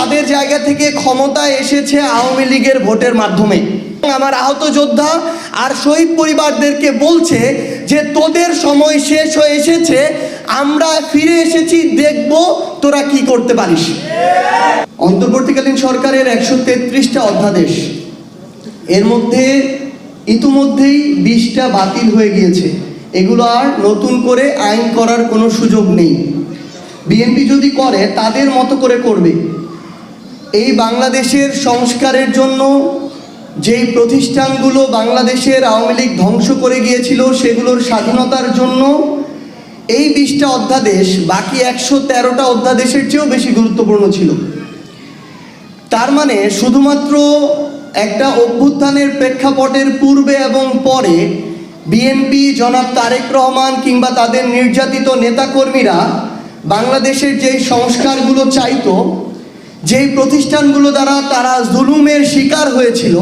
তাদের জায়গা থেকে ক্ষমতায় এসেছে আওয়ামী লীগের ভোটের মাধ্যমে। আমার আহত যোদ্ধা আর শহীদ পরিবারদেরকে বলছে যে তোদের সময় শেষ হয়ে এসেছে, আমরা ফিরে এসেছি, দেখব তোরা কি করতে পারিস। অন্তর্বর্তীকালীন সরকারের 133টা অধ্যাদেশ, এর মধ্যে ইতিমধ্যেই 20টা বাতিল হয়ে গিয়েছে। এগুলো আর নতুন করে আইন করার কোনো সুযোগ নেই। বিএনপি যদি করে তাদের মতো করে করবে। এই বাংলাদেশের সংস্কারের জন্য যেই প্রতিষ্ঠানগুলো বাংলাদেশের আওয়ামী লীগ ধ্বংস করে গিয়েছিল, সেগুলোর স্বাধীনতার জন্য এই 20টা অধ্যাদেশ বাকি 113টা অধ্যাদেশের চেয়েও বেশি গুরুত্বপূর্ণ ছিল। তার মানে শুধুমাত্র একটা অভ্যুত্থানের প্রেক্ষাপটের পূর্বে এবং পরে বিএনপি, জনাব তারেক রহমান কিংবা তাদের নির্যাতিত নেতাকর্মীরা বাংলাদেশের যেই সংস্কারগুলো চাইতো, যেই প্রতিষ্ঠানগুলো দ্বারা তারা জুলুমের শিকার হয়েছিল,